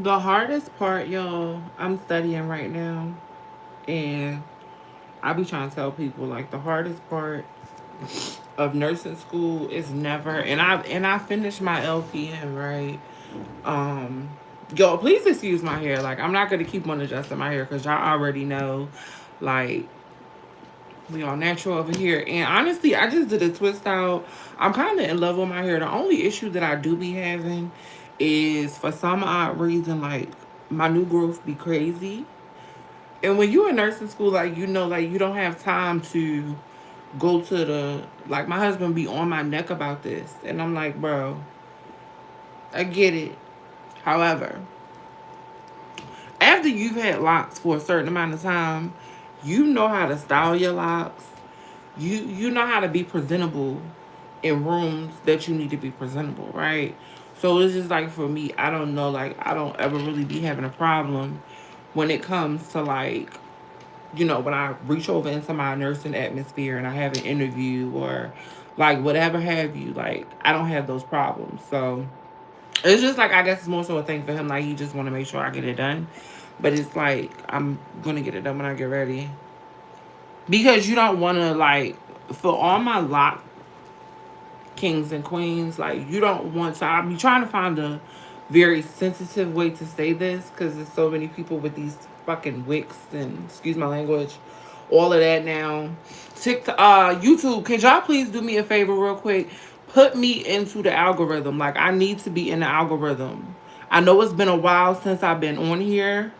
The hardest part, y'all, I'm studying right now, and I be trying to tell people like the hardest part of nursing school is never, and I finished my LPN, right. Um, Yo, please excuse my hair. Like, I'm not gonna keep on adjusting my hair because y'all already know, like, we all natural over here. And honestly, I just did a twist out. I'm kind of in love with my hair. The only issue that I do be having is for some odd reason, like, my new growth be crazy. And when you in nursing school, like, like, you don't have time to go to the, like, my husband be on my neck about this. And I'm like, bro, I get it. However, after you've had locks for a certain amount of time, you know how to style your locks. You know how to be presentable in rooms that you need to be presentable, right? So it's just like for me, I don't know, like I don't ever really be having a problem when it comes to like, when I reach over into my nursing atmosphere and I have an interview or like whatever have you, like I don't have those problems. So it's just like I guess it's more so a thing for him. Like he just want to make sure I get it done, but it's like I'm gonna get it done when I get ready because you don't want to like for all my lock kings and queens. Like you don't want to. I'll be trying to find a very sensitive way to say this because there's so many people with these fucking wicks and excuse my language, all of that now. TikTok, YouTube. Could y'all please do me a favor real quick? Put me into the algorithm. Like I need to be in the algorithm. I know it's been a while since I've been on here.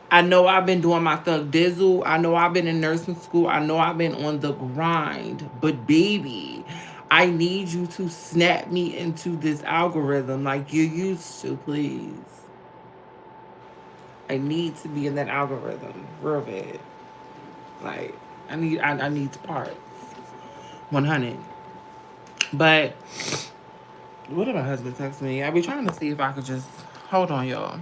I know I've been doing my thug dizzle. I know I've been in nursing school. I know I've been on the grind. But baby, I need you to snap me into this algorithm like you used to, please. I need to be in that algorithm real bad. Like I need parts. 100. But what did my husband text me? I be trying to see if I could just hold on, y'all.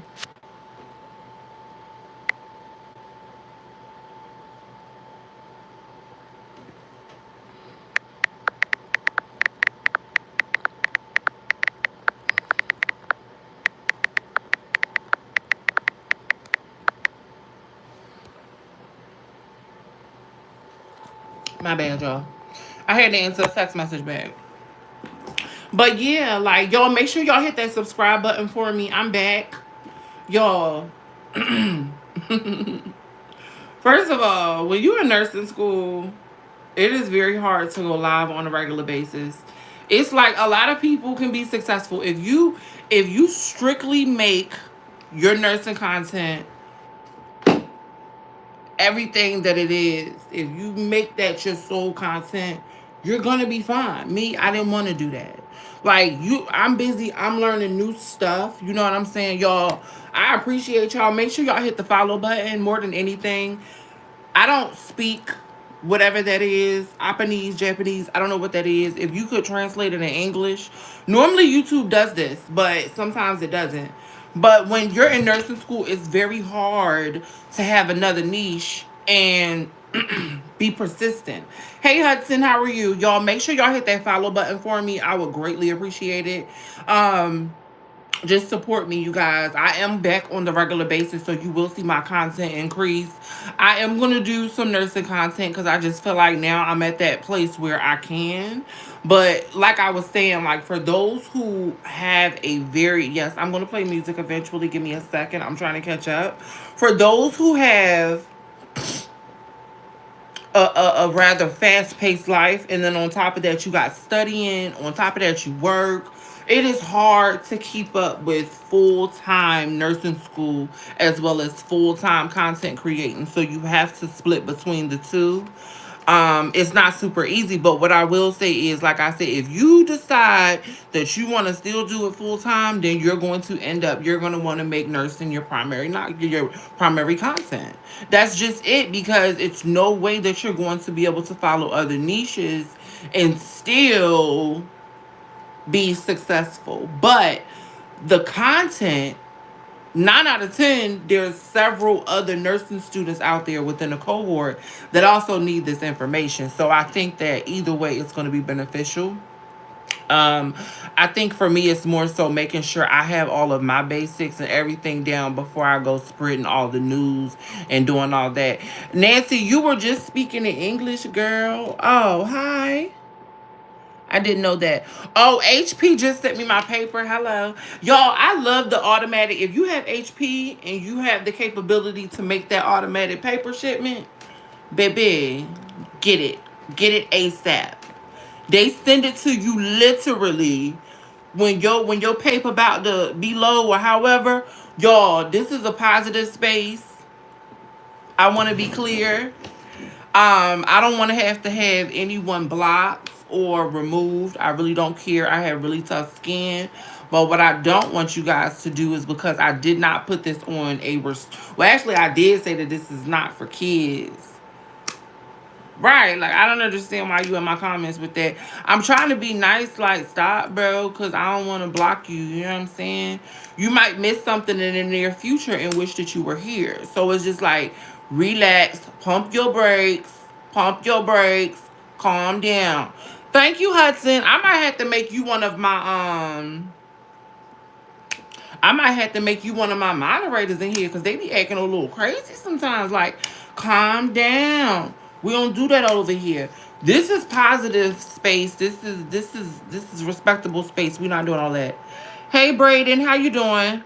My bad, y'all. I had to answer a text message back. But yeah, like y'all make sure y'all hit that subscribe button for me. I'm back. Y'all. First of all, when you're in nursing school, it is very hard to go live on a regular basis. It's like a lot of people can be successful if you strictly make your nursing content everything that it is. If you make that your sole content, you're gonna be fine. Me, I didn't want to do that. Like I'm busy. I'm learning new stuff. You know what I'm saying, y'all? I appreciate y'all. Make sure y'all hit the follow button more than anything. I don't speak whatever that is, Japanese, Japanese. I don't know what that is. If you could translate it in English, normally YouTube does this, but sometimes it doesn't. But when you're in nursing school, it's very hard to have another niche and be persistent. Hey Hudson, how are you? Y'all make sure y'all hit that follow button for me. I would greatly appreciate it. Just support me, you guys. I am back on the regular basis, so you will see my content increase. I am going to do some nursing content because I just feel like now I'm at that place where I can. But like I was saying, like for those who have a very, yes, I'm going to play music eventually. Give me a second. I'm trying to catch up. For those who have a rather fast paced life, and then on top of that, you got studying, on top of that, you work. It is hard to keep up with full time nursing school as well as full time content creating. So you have to split between the two. It's not super easy, but what I will say is, like I said, if you decide that you want to still do it full time, then you're going to want to make nursing your primary, not your primary content. That's just it, because it's no way that you're going to be able to follow other niches and still be successful. But the content, 9 out of 10, there's several other nursing students out there within the cohort that also need this information. So I think that either way, it's going to be beneficial. Um, I think for me, it's more so making sure I have all of my basics and everything down before I go spreading all the news and doing all that. Nancy, you were just speaking in English, girl. Oh, hi. I didn't know that. Oh, HP just sent me my paper. Hello. Y'all, I love the automatic. If you have HP and you have the capability to make that automatic paper shipment, baby, get it. Get it ASAP. They send it to you literally when your paper about to be low or however. Y'all, this is a positive space. I want to be clear. I don't want to have anyone blocked or removed. I really don't care. I have really tough skin. But what I don't want you guys to do is, because I did not put this on well, actually I did say that this is not for kids. Right, like I don't understand why you in my comments with that. I'm trying to be nice, like stop, bro, because I don't want to block you. You know what I'm saying? You might miss something in the near future and wish that you were here. So it's just like relax, pump your brakes, calm down. Thank you, Hudson. I might have to make you one of my moderators in here because they be acting a little crazy sometimes. Like, calm down. We don't do that over here. This is positive space. This is respectable space. We're not doing all that. Hey Braden, how you doing?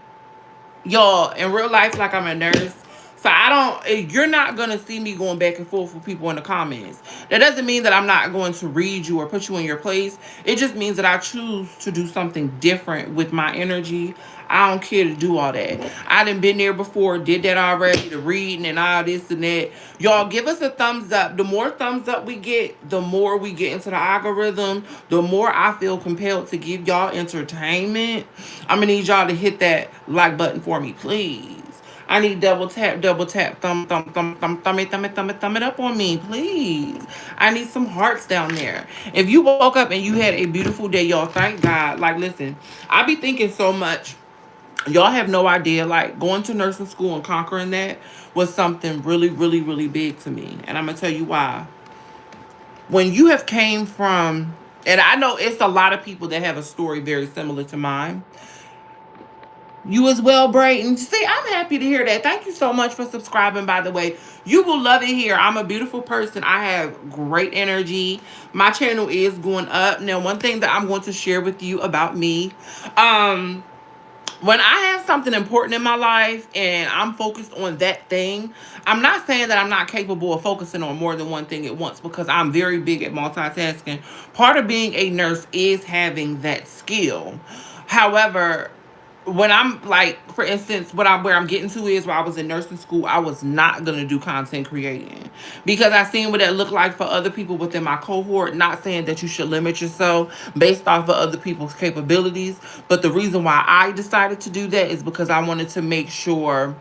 Y'all, in real life, like I'm a nurse. So you're not going to see me going back and forth with people in the comments. That doesn't mean that I'm not going to read you or put you in your place. It just means that I choose to do something different with my energy. I don't care to do all that. I done been there before, did that already, the reading and all this and that. Y'all, give us a thumbs up. The more thumbs up we get, the more we get into the algorithm, the more I feel compelled to give y'all entertainment. I'm going to need y'all to hit that like button for me, please. I need double tap, thumb it up on me, please. I need some hearts down there. If you woke up and you had a beautiful day, y'all, thank God. Like, listen, I be thinking so much. Y'all have no idea. Like, going to nursing school and conquering that was something really, really, really big to me. And I'm going to tell you why. When you have came from, and I know it's a lot of people that have a story very similar to mine. You as well, Brayton. See, I'm happy to hear that. Thank you so much for subscribing, by the way. You will love it here. I'm a beautiful person. I have great energy. My channel is going up. Now, one thing that I'm going to share with you about me, when I have something important in my life and I'm focused on that thing, I'm not saying that I'm not capable of focusing on more than one thing at once, because I'm very big at multitasking. Part of being a nurse is having that skill. However, when I'm like, for instance, where I'm getting to is, where I was in nursing school, I was not gonna do content creating because I seen what that looked like for other people within my cohort. Not saying that you should limit yourself based off of other people's capabilities, but the reason why I decided to do that is because I wanted to make sure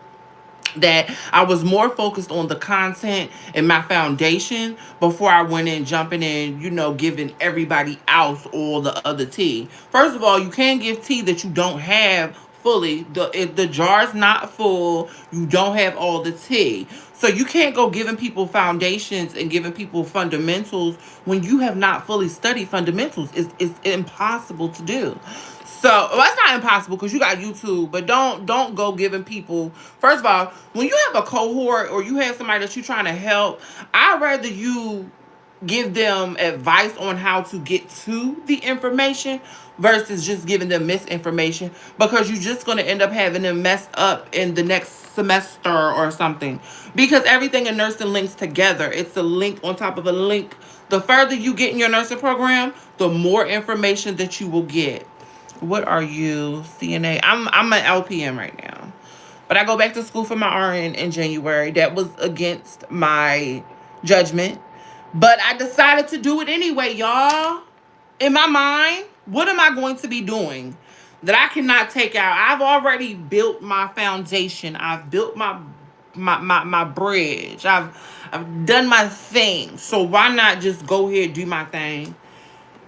that I was more focused on the content and my foundation before I went in jumping in, giving everybody else all the other tea. First of all, you can't give tea that you don't have fully. If the jar's not full, you don't have all the tea. So you can't go giving people foundations and giving people fundamentals when you have not fully studied fundamentals. It's impossible to do. So, well, it's not impossible because you got YouTube, but don't go giving people. First of all, when you have a cohort or you have somebody that you're trying to help, I'd rather you give them advice on how to get to the information versus just giving them misinformation, because you're just going to end up having them messed up in the next semester or something, because everything in nursing links together. It's a link on top of a link. The further you get in your nursing program, the more information that you will get. What are you, CNA? I'm an LPN right now, but I go back to school for my RN in January. That was against my judgment, but I decided to do it anyway, y'all. In my mind, what am I going to be doing that I cannot take out? I've already built my foundation. I've built my bridge. I've done my thing. So why not just go ahead and do my thing?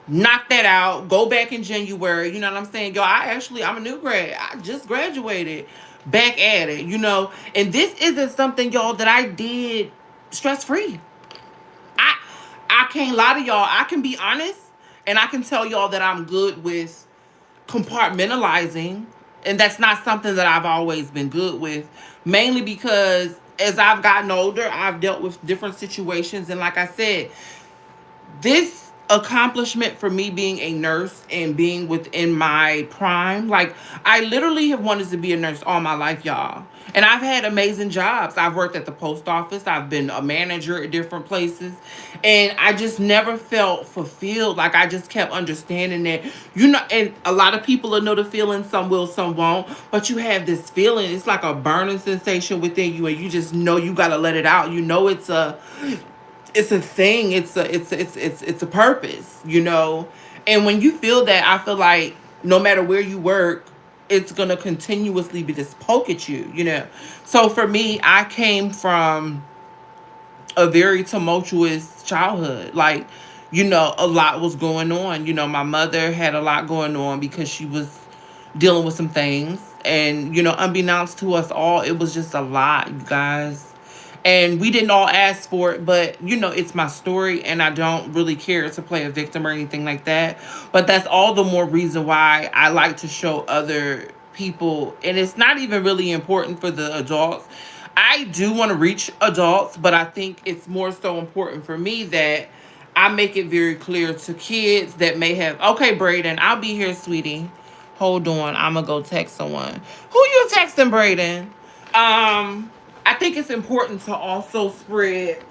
Knock that out, go back in January. You know what I'm saying? Yo, I'm a new grad. I just graduated, back at it, and this isn't something, y'all, that I did stress free. I can't lie to y'all. I can be honest. And I can tell y'all that I'm good with compartmentalizing, and that's not something that I've always been good with, mainly because as I've gotten older, I've dealt with different situations. And like I said, this accomplishment for me being a nurse and being within my prime, like I literally have wanted to be a nurse all my life, y'all. And I've had amazing jobs. I've worked at the post office, I've been a manager at different places, and I just never felt fulfilled. Like I just kept understanding that, and a lot of people will know the feeling, some will, some won't, but you have this feeling, it's like a burning sensation within you, and you just know you got to let it out. It's a thing. It's a purpose, And when you feel that, I feel like no matter where you work, it's gonna continuously be this poke at you. So for me, I came from a very tumultuous childhood. Like, a lot was going on. My mother had a lot going on because she was dealing with some things. And, unbeknownst to us all, it was just a lot, you guys. And we didn't all ask for it, but it's my story, and I don't really care to play a victim or anything like that. But that's all the more reason why I like to show other people, and it's not even really important for the adults. I do want to reach adults, but I think it's more so important for me that I make it very clear to kids that may have. Okay, Braden, I'll be here, sweetie. Hold on, I'm gonna go text someone. Who you texting, Braden? I think it's important to also spread.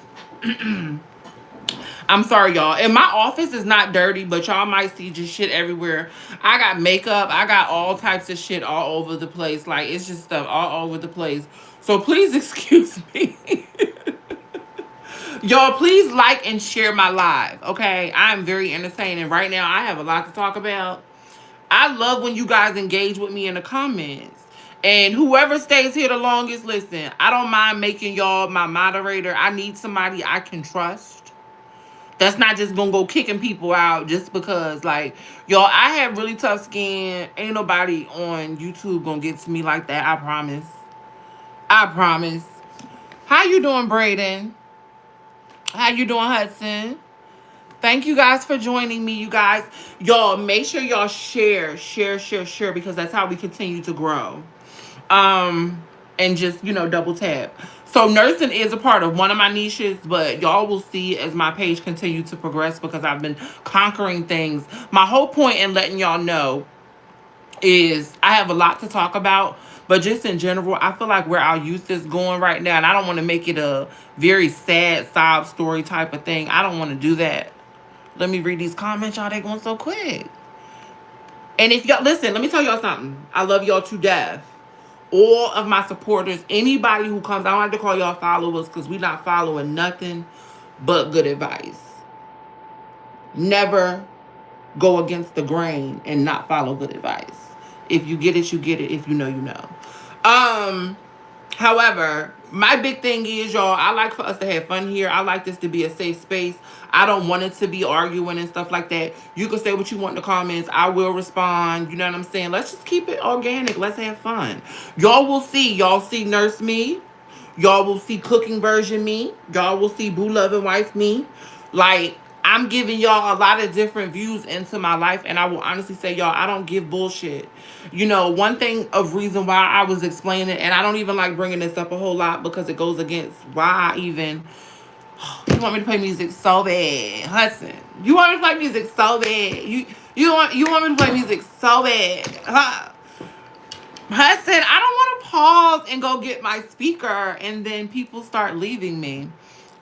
I'm sorry, y'all. And my office is not dirty, but y'all might see just shit everywhere. I got makeup. I got all types of shit all over the place. Like, it's just stuff all over the place. So please excuse me. Y'all, please like and share my live, okay? I'm very entertaining. Right now, I have a lot to talk about. I love when you guys engage with me in the comments. And whoever stays here the longest, listen, I don't mind making y'all my moderator. I need somebody I can trust. That's not just gonna go kicking people out just because, like, y'all, I have really tough skin. Ain't nobody on YouTube gonna get to me like that. I promise. I promise. How you doing, Braden? How you doing, Hudson? Thank you guys for joining me, you guys. Y'all, make sure y'all share, because that's how we continue to grow. And just, double tap. So nursing is a part of one of my niches, but y'all will see as my page continue to progress because I've been conquering things. My whole point in letting y'all know is I have a lot to talk about, but just in general, I feel like where our youth is going right now, and I don't want to make it a very sad sob story type of thing. I don't want to do that. Let me read these comments, y'all. They going so quick. And if y'all, listen, let me tell y'all something. I love y'all to death. All of my supporters, anybody who comes, I don't have to call y'all followers because we're not following nothing but good advice. Never go against the grain and not follow good advice. If you get it, you get it. If you know, you know. However, my big thing is, y'all, I like for us to have fun here. I like this to be a safe space. I don't want it to be arguing and stuff like that. You can say what you want in the comments. I will respond. You know what I'm saying? Let's just keep it organic. Let's have fun. Y'all will see. Y'all see Nurse Me. Y'all will see Cooking Version Me. Y'all will see Boo Loving Wife Me. Like, I'm giving y'all a lot of different views into my life, and I will honestly say, y'all, I don't give bullshit. One thing of reason why I was explaining, and I don't even like bringing this up a whole lot because it goes against why I even... You want me to play music so bad, Hudson? You want me to play music so bad? You want me to play music so bad, huh? Hudson, I don't want to pause and go get my speaker, and then people start leaving me.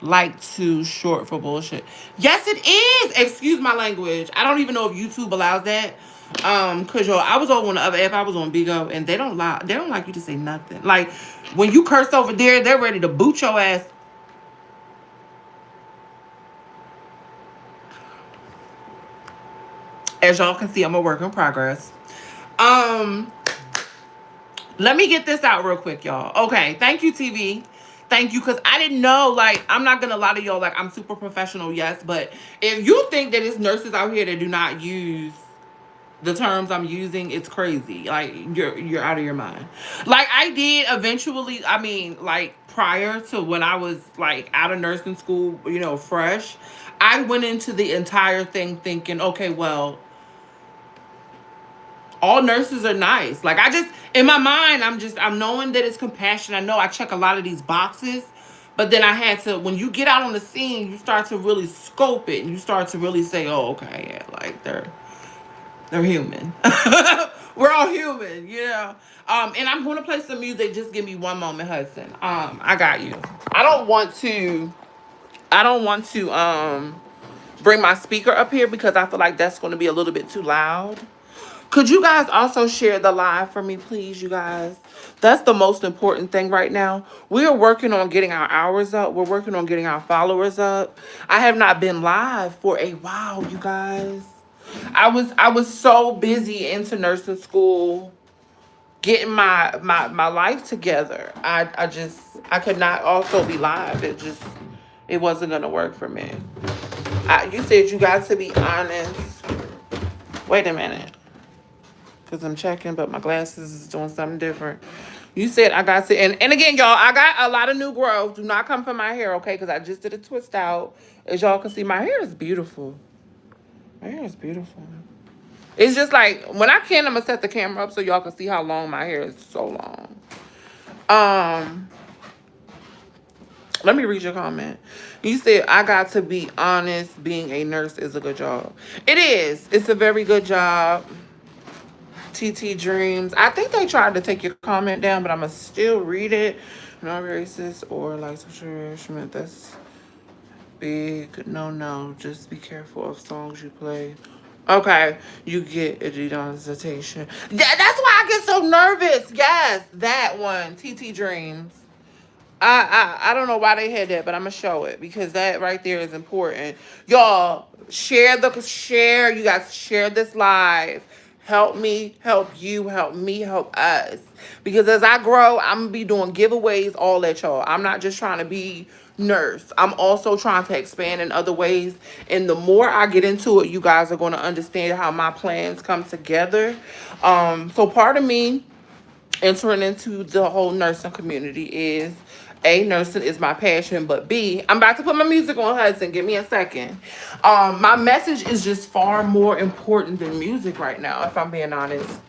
Like too short for bullshit. Yes, it is. Excuse my language. I don't even know if YouTube allows that. Cause I was on the other app. I was on Bigo, and they don't like you to say nothing. Like when you curse over there, they're ready to boot your ass. As y'all can see, I'm a work in progress. Let me get this out real quick, y'all. Okay, thank you, TV. Thank you, because I didn't know, like, I'm not going to lie to y'all, like, I'm super professional, yes, but if you think that it's nurses out here that do not use the terms I'm using, it's crazy. Like you're out of your mind. Like I did eventually, I mean, like prior to when I was like out of nursing school, fresh, I went into the entire thing thinking, okay, well, all nurses are nice. Like I just in my mind, I'm knowing that it's compassion. I know I check a lot of these boxes, but then I had to when you get out on the scene, you start to really scope it and you start to really say, oh, okay, yeah, like they're human. We're all human, and I'm gonna play some music. Just give me one moment, Hudson. I got you. I don't want to. I don't want to bring my speaker up here because I feel like that's going to be a little bit too loud. Could you guys also share the live for me, please, you guys? That's the most important thing right now. We are working on getting our hours up. We're working on getting our followers up. I have not been live for a while, you guys. I was so busy into nursing school, getting my life together. I could not also be live. It wasn't gonna work for me. You said you got to be honest. Wait a minute. Because I'm checking, but my glasses is doing something different. You said I got to, and again, y'all, I got a lot of new growth. Do not come for my hair, okay? Because I just did a twist out. As y'all can see, my hair is beautiful. My hair is beautiful. It's just like, when I can, I'm going to set the camera up so y'all can see how long my hair is. So long. Let me read your comment. You said, I got to be honest, being a nurse is a good job. It is. It's a very good job. TT Dreams. I think they tried to take your comment down, but I'm going to still read it. No racist or like sexual harassment. That's big. No. Just be careful of songs you play. Okay. You get a demonetization. That's why I get so nervous. Yes. That one. TT Dreams. I don't know why they had that, but I'm gonna show it because that right there is important. Y'all share. You guys share this live. Help me, help you, help me, help us. Because as I grow, I'm gonna be doing giveaways, all that, y'all. I'm not just trying to be nurse. I'm also trying to expand in other ways. And the more I get into it, you guys are going to understand how my plans come together. So part of me entering into the whole nursing community is A, nursing is my passion, but B, I'm about to put my music on, Hudson. Give me a second. My message is just far more important than music right now, if I'm being honest.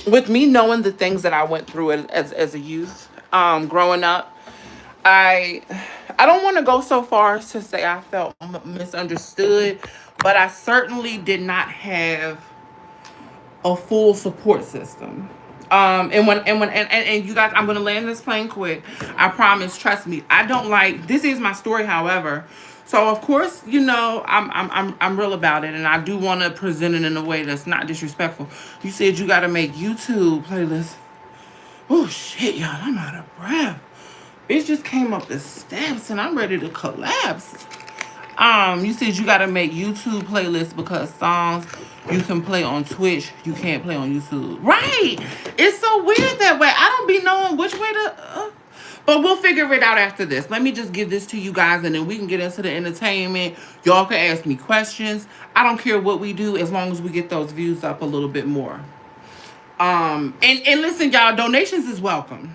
With me knowing the things that I went through as a youth, growing up, I don't want to go so far as to say I felt misunderstood, but I certainly did not have a full support system. And you guys, I'm gonna land this plane quick. I promise. Trust me. I don't like. This is my story, however. So of course, I'm real about it, and I do want to present it in a way that's not disrespectful. You said you got to make YouTube playlists. Oh shit, y'all! I'm out of breath. Bitch just came up the steps, and I'm ready to collapse. You said you gotta make YouTube playlists because songs you can play on Twitch, you can't play on YouTube. Right? It's so weird that way. I don't be knowing which way to. But we'll figure it out after this. Let me just give this to you guys, and then we can get into the entertainment. Y'all can ask me questions. I don't care what we do as long as we get those views up a little bit more. And listen, y'all, donations is welcome.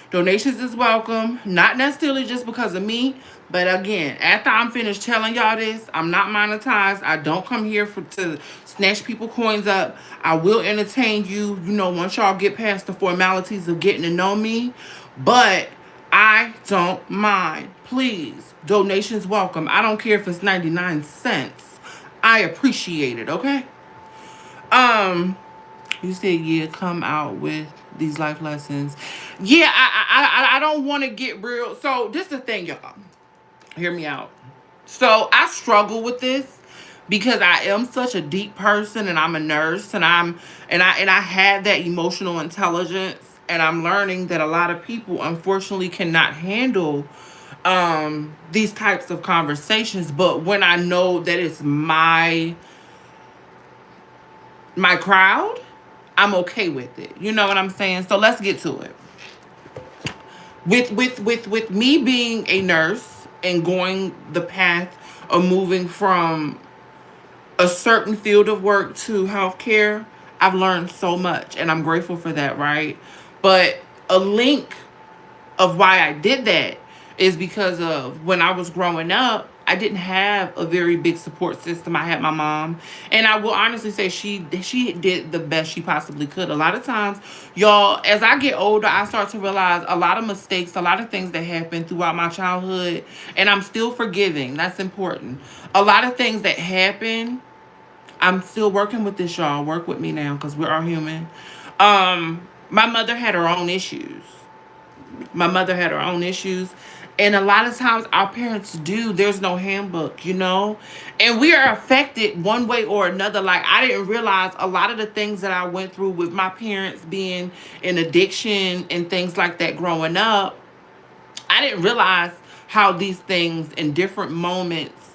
Donations is welcome, not necessarily just because of me, but again, after I'm finished telling y'all this, I'm not monetized. I don't come here to snatch people coins up. I will entertain you, once y'all get past the formalities of getting to know me, but I don't mind. Please, donations welcome. I don't care if it's 99 cents. I appreciate it, okay? You said, yeah, come out with these life lessons. Yeah, I don't want to get real. So this is the thing, y'all. Hear me out. So I struggle with this because I am such a deep person, and I'm a nurse, and I have that emotional intelligence, and I'm learning that a lot of people unfortunately cannot handle these types of conversations. But when I know that it's my crowd, I'm okay with it. You know what I'm saying? So let's get to it. With me being a nurse and going the path of moving from a certain field of work to healthcare, I've learned so much and I'm grateful for that, right? But a link of why I did that is because of when I was growing up, I didn't have a very big support system. I had my mom, and I will honestly say she did the best she possibly could. A lot of times, y'all, as I get older, I start to realize a lot of mistakes, a lot of things that happened throughout my childhood, and I'm still forgiving. That's important. A lot of things that happen, I'm still working with this, y'all. Work with me now because we're all human. My mother had her own issues. My mother had her own issues. And a lot of times our parents do. There's no handbook, you know? And we are affected one way or another. Like, I didn't realize a lot of the things that I went through with my parents being in addiction and things like that growing up. I didn't realize how these things in different moments,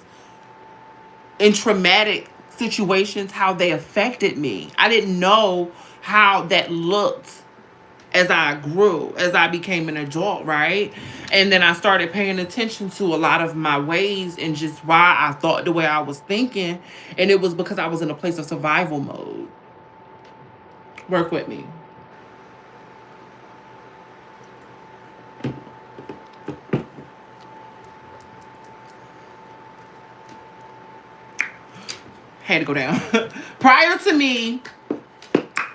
in traumatic situations, how they affected me. I didn't know how that looked as I grew, as I became an adult, right? And then I started paying attention to a lot of my ways and just why I thought the way I was thinking. And it was because I was in a place of survival mode. Work with me. Had to go down. Prior to me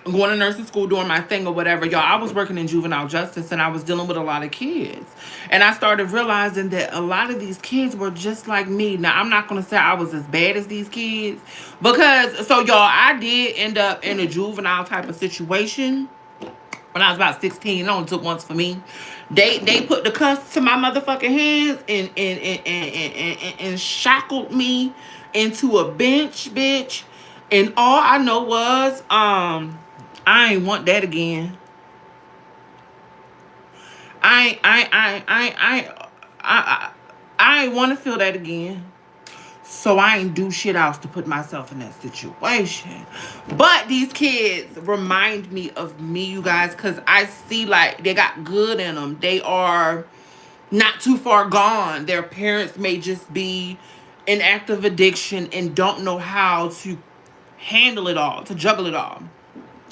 going to nursing school, doing my thing or whatever, y'all, I was working in juvenile justice and I was dealing with a lot of kids. And I started realizing that a lot of these kids were just like me. Now, I'm not going to say I was as bad as these kids because, so y'all, I did end up in a juvenile type of situation when I was about 16. It only took once for me. They put the cuffs to my motherfucking hands and shackled me into a bench, bitch. And all I know was, I ain't want that again. I ain't want to feel that again. So I ain't do shit else to put myself in that situation. But these kids remind me of me, you guys, because I see like they got good in them. They are not too far gone. Their parents may just be in active addiction and don't know how to handle it all, to juggle it all.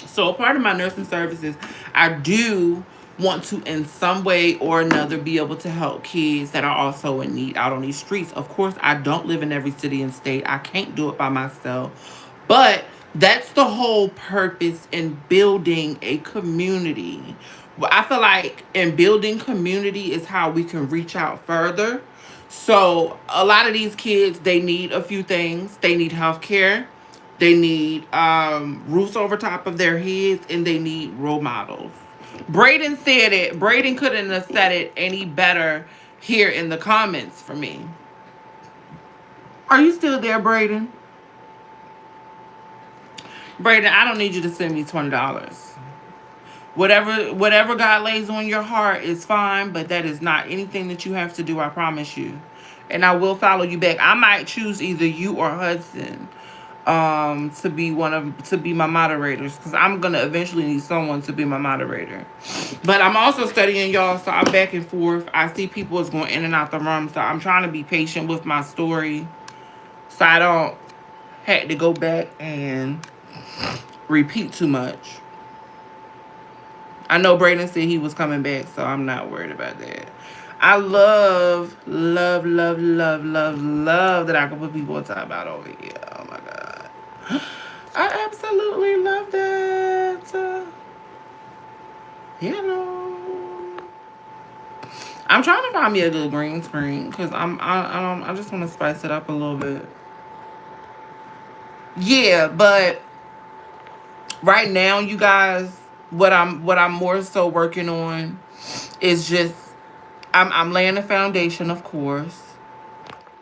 So, a part of my nursing services, I do want to, in some way or another, be able to help kids that are also in need out on these streets. Of course, I don't live in every city and state. I can't do it by myself. But that's the whole purpose in building a community. I feel like in building community is how we can reach out further. So, a lot of these kids, they need a few things. They need health care. They need roofs over top of their heads, and they need role models. Braden said it. Braden couldn't have said it any better here in the comments for me. Are you still there, Braden? Braden, I don't need you to send me $20. Whatever God lays on your heart is fine, but that is not anything that you have to do, I promise you. And I will follow you back. I might choose either you or Hudson to be my moderators, because I'm gonna eventually need someone to be my moderator. But I'm also studying, y'all, so I'm back and forth. I see people is going in and out the room, so I'm trying to be patient with my story so I don't have to go back and repeat too much. I know Brayden said he was coming back, so I'm not worried about that. I love that I can put people on time out over here. Oh my God. I absolutely love that. Hello. I'm trying to find me a good green screen because I just want to spice it up a little bit. Yeah, but right now, you guys, what I'm more so working on is just I'm laying a foundation, of course.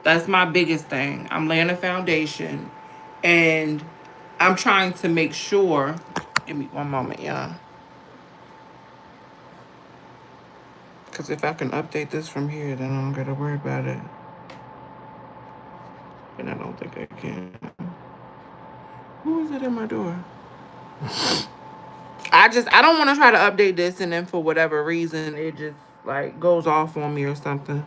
That's my biggest thing. I'm laying a foundation, and I'm trying to make sure. Give me one moment, y'all. Because if I can update this from here, then I don't gotta worry about it. And I don't think I can. Who is it in my door? I don't want to try to update this and then for whatever reason it just like goes off on me or something.